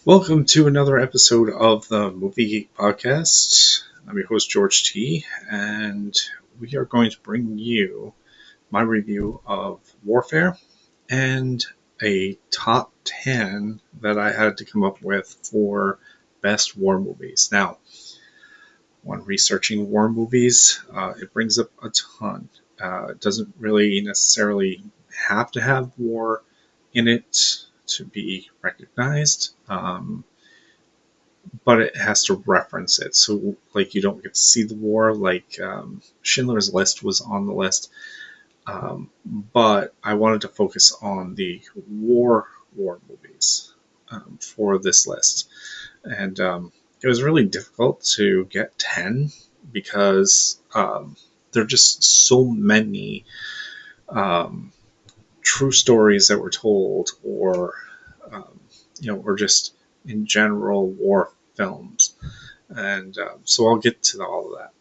Welcome to another episode of the Movie Geek Podcast. I'm your host, George T., and we are going to bring you my review of Warfare and a top 10 that I had to come up with for best war movies. Now, when researching war movies, it brings up a ton. It doesn't really necessarily have to have war in it to be recognized. But it has to reference it. So, like, you don't get to see the war. Like, Schindler's List was on the list, but I wanted to focus on the war movies for this list, and it was really difficult to get 10 because there are just so many um, true stories that were told, um, or just in general war films. And so I'll get to all of that.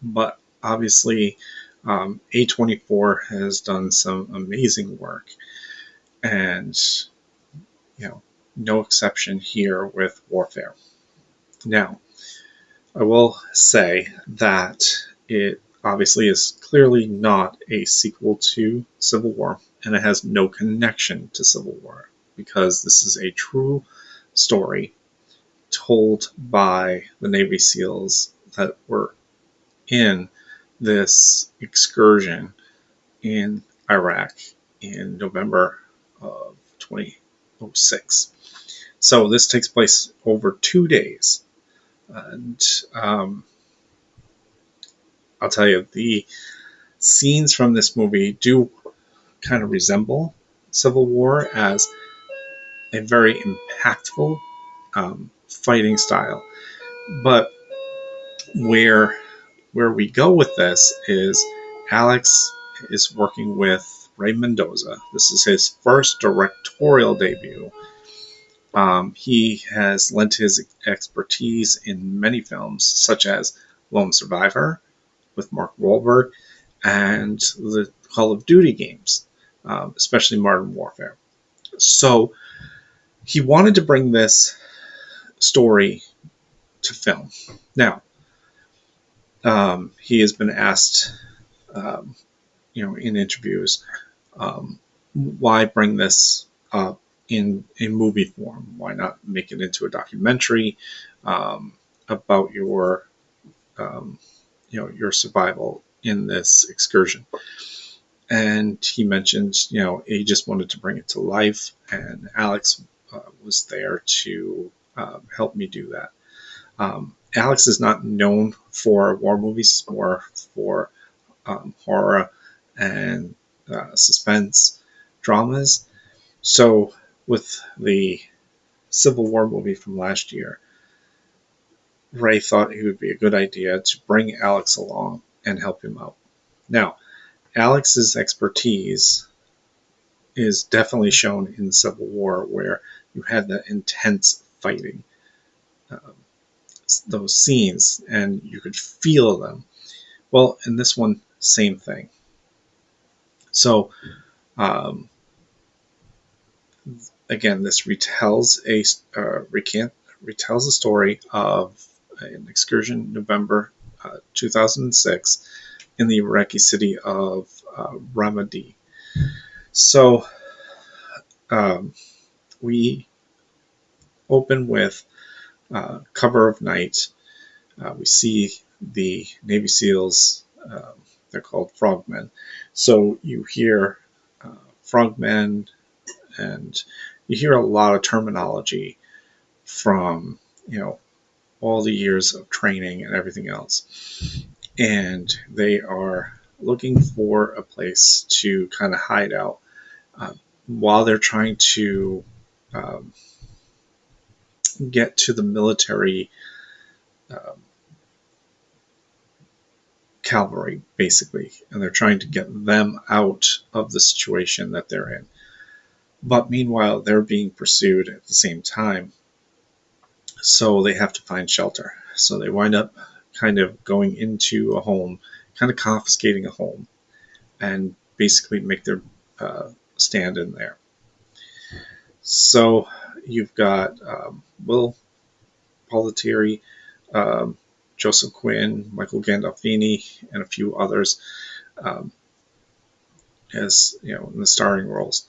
But obviously, A24 has done some amazing work, and no exception here with Warfare. Now, I will say that it obviously is clearly not a sequel to Civil War, and it has no connection to Civil War because this is a true story told by the Navy SEALs that were in this excursion in Iraq in November of 2006. So this takes place over 2 days. And I'll tell you, the scenes from this movie do kind of resemble Civil War as a very impactful fighting style. But where we go with this is Alex is working with Ray Mendoza. This is his first directorial debut. He has lent his expertise in many films, such as Lone Survivor with Mark Wahlberg and the Call of Duty games, especially Modern Warfare. So he wanted to bring this story to film. Now, he has been asked, um, in interviews, why bring this up in a movie form? Why not make it into a documentary about um, your survival in this excursion? And he mentioned, he just wanted to bring it to life, and Alex was there to help me do that. Alex is not known for war movies, he's more for horror and suspense dramas. So, with the Civil War movie from last year, Ray thought it would be a good idea to bring Alex along and help him out. Now, Alex's expertise is definitely shown in Civil War, where you had that intense fighting, um, those scenes, and you could feel them. Well, in this one, same thing. So, um, again, this retells a story of an excursion November 2006 in the Iraqi city of Ramadi. So um, we open with cover of night. We see the Navy SEALs. They're called frogmen. So you hear frogmen, and you hear a lot of terminology from all the years of training and everything else. And they are looking for a place to kind of hide out while they're trying to um, get to the military um, cavalry, basically. And they're trying to get them out of the situation that they're in. But meanwhile, they're being pursued at the same time. So they have to find shelter. So they wind up kind of going into a home, kind of confiscating a home, and basically make their stand in there. So you've got Will Politieri, um, Joseph Quinn, Michael Gandolfini, and a few others um, as in the starring roles.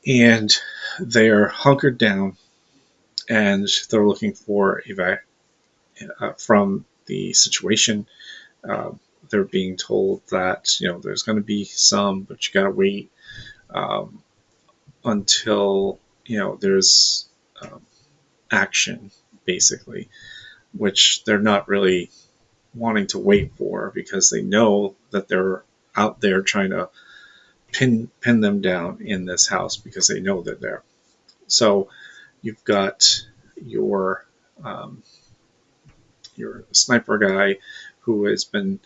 And they're hunkered down, and they're looking for evac from the situation. Uh, they're being told that there's going to be some, but you got to wait um, until there's um, action, basically, which they're not really wanting to wait for because they know that they're out there trying to pin them down in this house because they know they're there. So you've got your um, your sniper guy who has been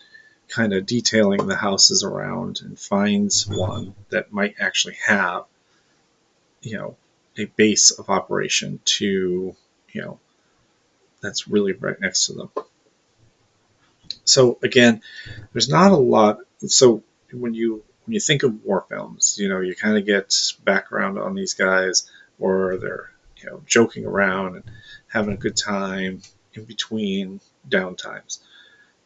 kind of detailing the houses around and finds one that might actually have a base of operation to you know that's really right next to them. So again, there's not a lot. So when you think of war films, you kind of get background on these guys, or they're joking around and having a good time in between downtimes.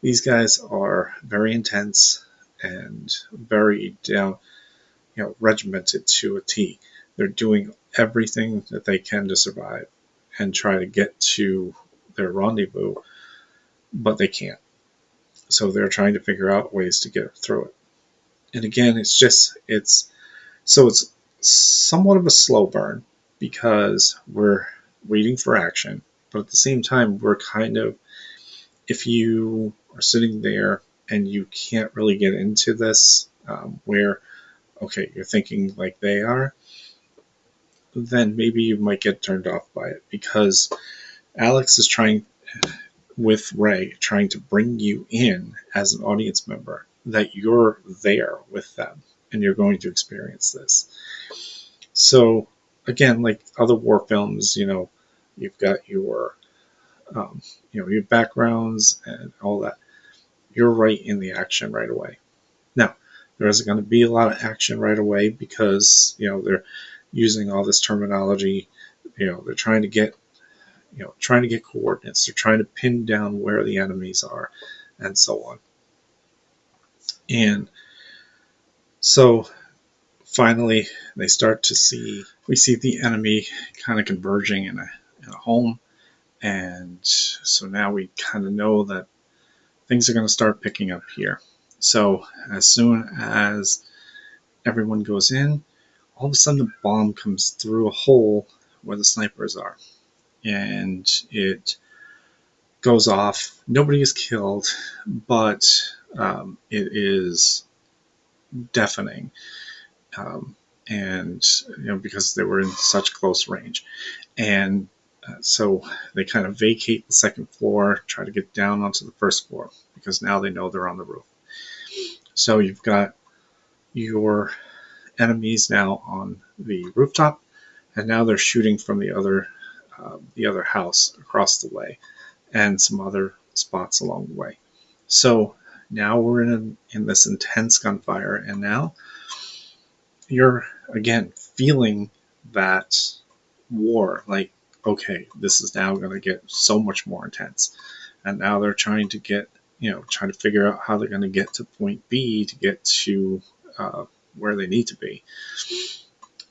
These guys are very intense and very regimented to a T. They're doing everything that they can to survive and try to get to their rendezvous, but they can't. So they're trying to figure out ways to get through it. And again, it's somewhat of a slow burn because we're waiting for action, but at the same time, we're kind of, if you are sitting there and you can't really get into this, where, okay, you're thinking like they are, then maybe you might get turned off by it because Alex is trying, with Ray, trying to bring you in as an audience member, that you're there with them and you're going to experience this. So again, like other war films, you've got um, your backgrounds and all that. You're right in the action right away. Now, there isn't going to be a lot of action right away because they're using all this terminology. They're trying to get coordinates. They're trying to pin down where the enemies are, and so on. And so finally, we see the enemy kind of converging in a home, and so now we kind of know that things are going to start picking up here. So as soon as everyone goes in, all of a sudden the bomb comes through a hole where the snipers are, and it goes off. Nobody is killed, but it is deafening, um, and because they were in such close range, and so they kind of vacate the second floor, try to get down onto the first floor because now they know they're on the roof. So you've got your enemies now on the rooftop, and now they're shooting from the other house across the way, and some other spots along the way. So now we're in this intense gunfire, and now you're again feeling that war. Like, okay, this is now going to get so much more intense, and now they're trying to trying to figure out how they're going to get to point B to get to where they need to be.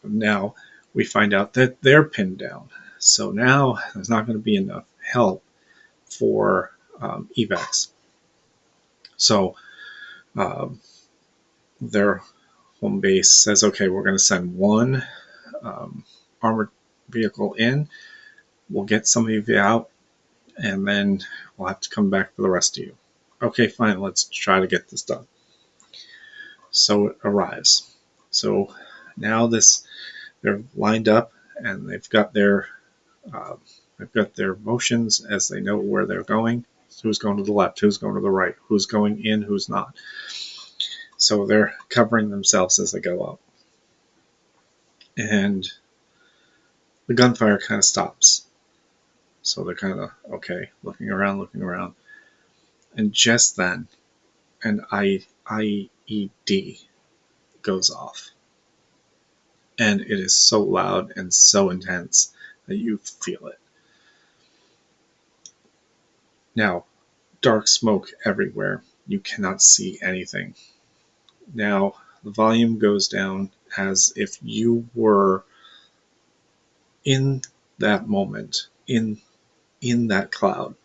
Now we find out that they're pinned down. So now there's not going to be enough help for evacs. So um, their home base says, okay, we're going to send one armored vehicle in. We'll get some of you out, and then we'll have to come back for the rest of you. Okay, fine, let's try to get this done. So it arrives. So now they're lined up, and uh, they've got their motions as they know where they're going. Who's going to the left? Who's going to the right? Who's going in? Who's not? So they're covering themselves as they go up, and the gunfire kind of stops. So they're kind of okay, looking around, and just then, an IED goes off. and it is so loud and so intense that you feel it. Now, dark smoke everywhere. You cannot see anything. Now, the volume goes down as if you were in that moment, in that cloud,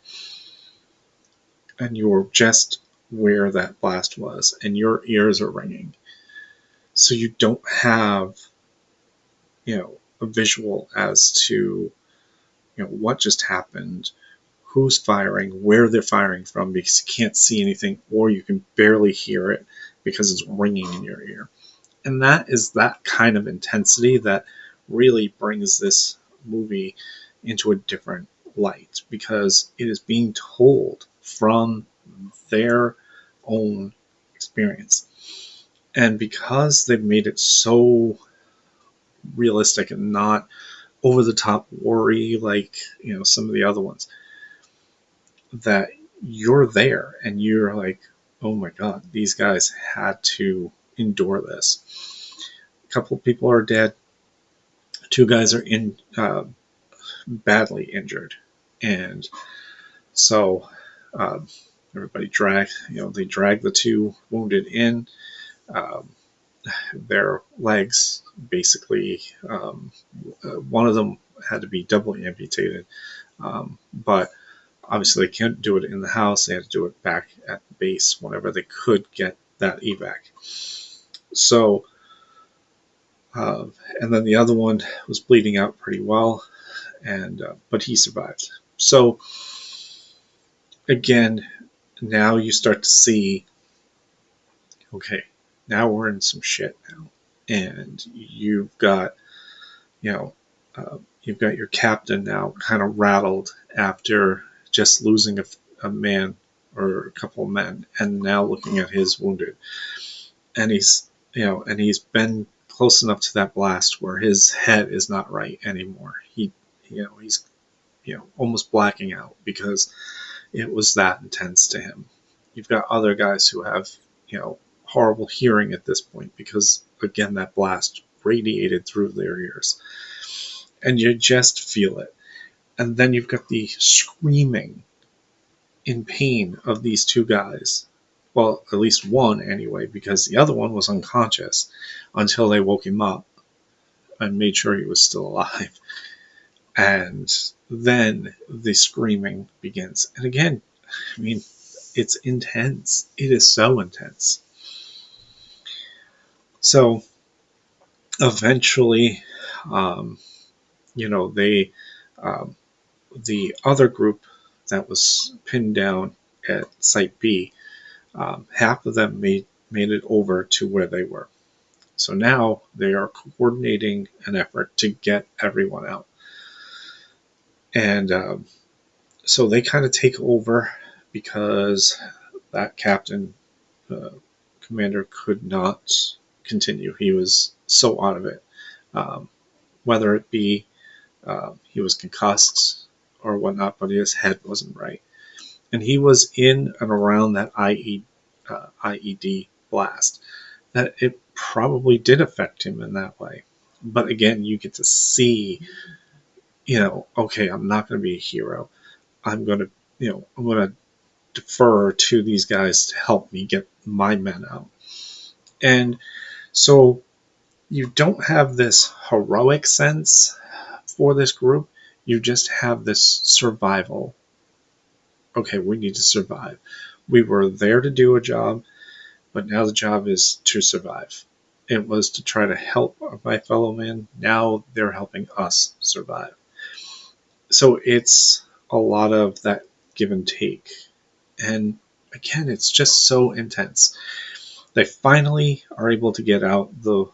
and you're just where that blast was, and your ears are ringing. So you don't have, a visual as to, what just happened, who's firing, where they're firing from, because you can't see anything, or you can barely hear it because it's ringing in your ear. And that is that kind of intensity that really brings this movie into a different light, because it is being told from their own experience. And because they've made it so realistic and not over the top worry like, some of the other ones, that you're there and you're like, oh my god, these guys had to endure this. A couple of people are dead. Two guys are badly injured, and so everybody they drag the two wounded in. Um, their legs basically, one of them had to be doubly amputated, but obviously they can't do it in the house. They had to do it back at the base whenever they could get that evac. So, and then the other one was bleeding out pretty well, and but he survived. So again, now you start to see, okay, now we're in some shit now, and you know, you've got your captain now kind of rattled after just losing a man or a couple of men, and now looking at his wounded, and he's been close enough to that blast where his head is not right anymore. He's almost blacking out because it was that intense to him. You've got other guys who have horrible hearing at this point because again that blast radiated through their ears, and you just feel it. And then you've got the screaming in pain of these two guys. Well, at least one anyway, because the other one was unconscious until they woke him up and made sure he was still alive. And then the screaming begins. And again, I mean, it's intense. It is so intense. So eventually, they, the other group that was pinned down at Site B, half of them made it over to where they were. So now they are coordinating an effort to get everyone out. And so they kind of take over because that captain, commander, could not continue. He was so out of it. Whether it be he was concussed or whatnot, but his head wasn't right. And he was in and around that IED blast, that it probably did affect him in that way. But again, you get to see, okay, I'm not going to be a hero. I'm going to defer to these guys to help me get my men out. And so you don't have this heroic sense for this group. You just have this survival. Okay, we need to survive. We were there to do a job, but now the job is to survive. It was to try to help my fellow man. Now they're helping us survive. So it's a lot of that give and take. And again, it's just so intense. They finally are able to get out the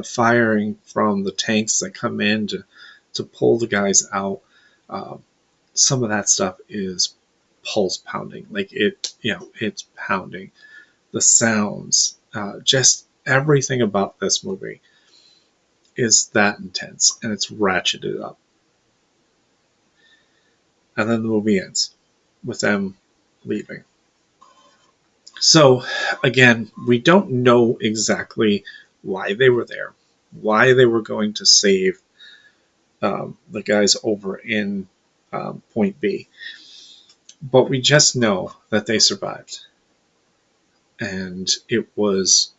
firing from the tanks that come in to pull the guys out. Some of that stuff is pulse pounding, like it's pounding. The sounds, just everything about this movie is that intense, and it's ratcheted up. And then the movie ends with them leaving. So again, we don't know exactly why they were there, why they were going to save the guys over in Point B. But we just know that they survived. And it was,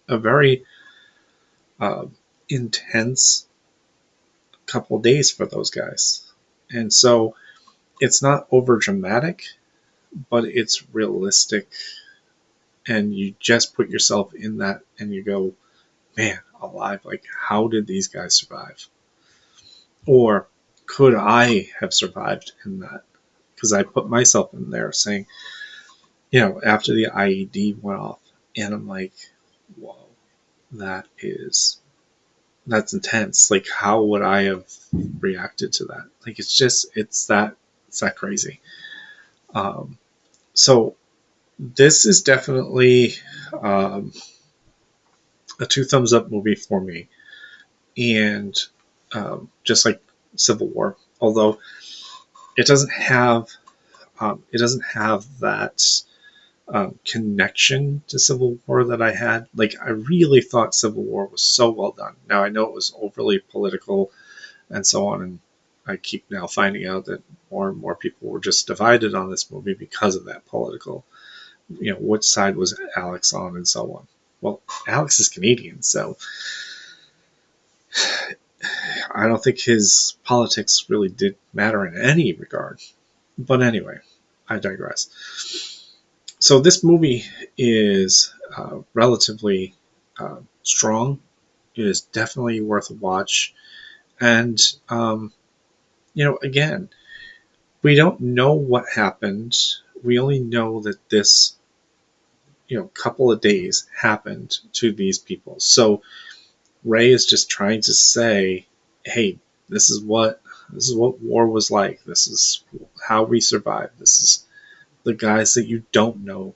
a very uh, intense couple days for those guys. And so it's not over dramatic, but it's realistic. And you just put yourself in that and you go, man, alive, like, how did these guys survive? Or could I have survived in that? Because I put myself in there saying, after the IED went off, and I'm like, whoa, that's intense. Like, how would I have reacted to that? Like, it's that crazy. So this is definitely um, a 2 thumbs up movie for me, and just like Civil War, although it doesn't have that connection to Civil War that I had. Like, I really thought Civil War was so well done. Now, I know it was overly political and so on, and I keep now finding out that more and more people were just divided on this movie because of that political, which side was Alex on and so on. Well, Alex is Canadian, so I don't think his politics really did matter in any regard. But anyway, I digress. So this movie is relatively strong. It is definitely worth a watch. And, again, we don't know what happened. We only know that this, couple of days happened to these people. So Ray is just trying to say, hey, this is what war was like. This is how we survived. This is the guys that you don't know,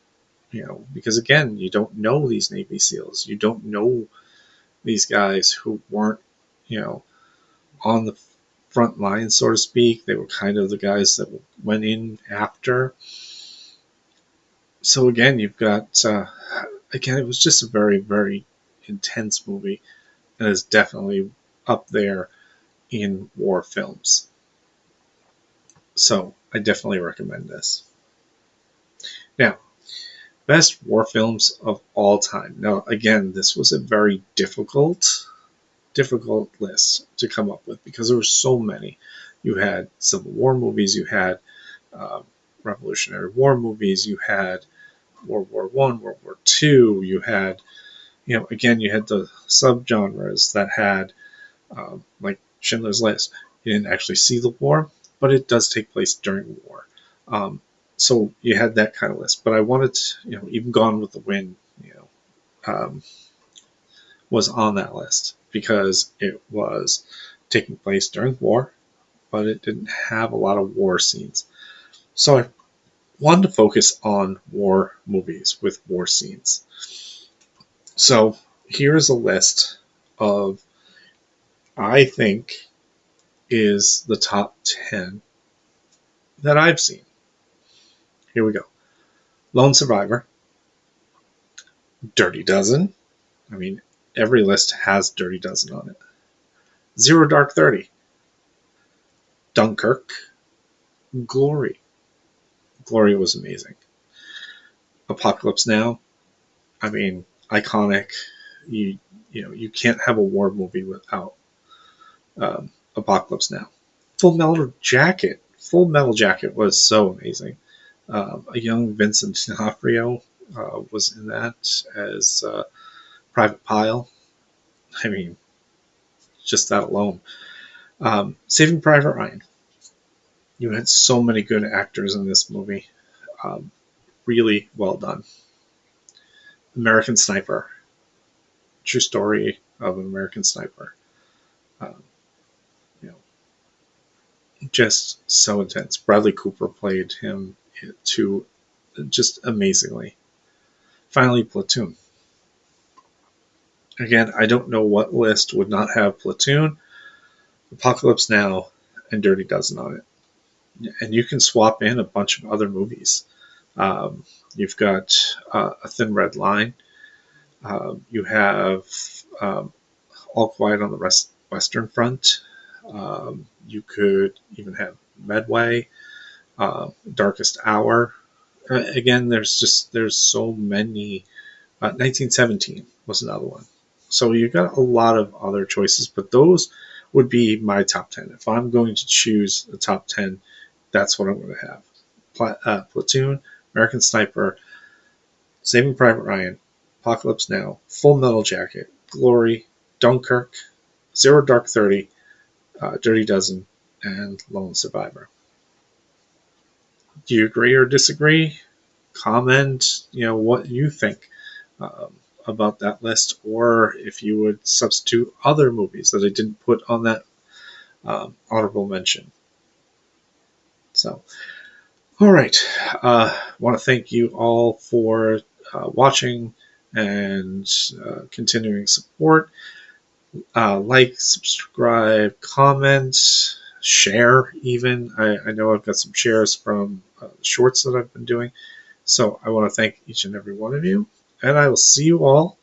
because again, you don't know these Navy SEALs. You don't know these guys who weren't, on the front line, so to speak. They were kind of the guys that went in after. So again, you've got, again, it was just a very, very intense movie, and is definitely up there in war films. So I definitely recommend this. Now, best war films of all time. Now, again, this was a very difficult list to come up with because there were so many. You had Civil War movies, you had Revolutionary War movies, you had World War One, World War Two, you had, again, you had the subgenres that had, like Schindler's List. You didn't actually see the war, but it does take place during war. So you had that kind of list. But I wanted to, even Gone with the Wind, was on that list because it was taking place during war, but it didn't have a lot of war scenes. So I wanted to focus on war movies with war scenes. So here is a list of, I think, is the top 10 that I've seen. Here we go. Lone Survivor, Dirty Dozen. I mean, every list has Dirty Dozen on it. Zero Dark 30, Dunkirk, Glory. Glory was amazing. Apocalypse Now. I mean, iconic. You can't have a war movie without Apocalypse Now. Full Metal Jacket. Full Metal Jacket was so amazing. A young Vincent D'Onofrio was in that as Private Pyle. I mean, just that alone. Saving Private Ryan. You had so many good actors in this movie. Really well done. American Sniper. True story of an American sniper. Um, just so intense. Bradley Cooper played him too, just amazingly. Finally, Platoon. Again, I don't know what list would not have Platoon, Apocalypse Now, and Dirty Dozen on it. And you can swap in a bunch of other movies. You've got A Thin Red Line. You have All Quiet on the Western Front. You could even have Medway, Darkest Hour. Again, there's so many. 1917 was another one. So you've got a lot of other choices, but those would be my top 10. If I'm going to choose the top 10, that's what I'm going to have. Platoon, American Sniper, Saving Private Ryan, Apocalypse Now, Full Metal Jacket, Glory, Dunkirk, Zero Dark 30, Dirty Dozen, and Lone Survivor. Do you agree or disagree? Comment, what you think about that list, or if you would substitute other movies that I didn't put on that honorable mention. So, all right. Want to thank you all for watching and continuing support. Like, subscribe, comment, share even. I know I've got some shares from shorts that I've been doing. So I want to thank each and every one of you. And I will see you all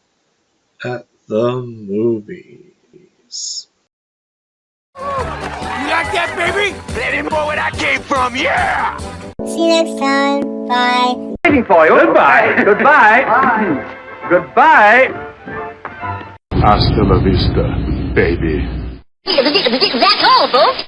at the movies. You like that, baby? Let him know where I came from, yeah! See you next time. Bye. Waiting for you. Goodbye. Goodbye. Bye. Goodbye. Hasta la vista, baby. That's all, folks.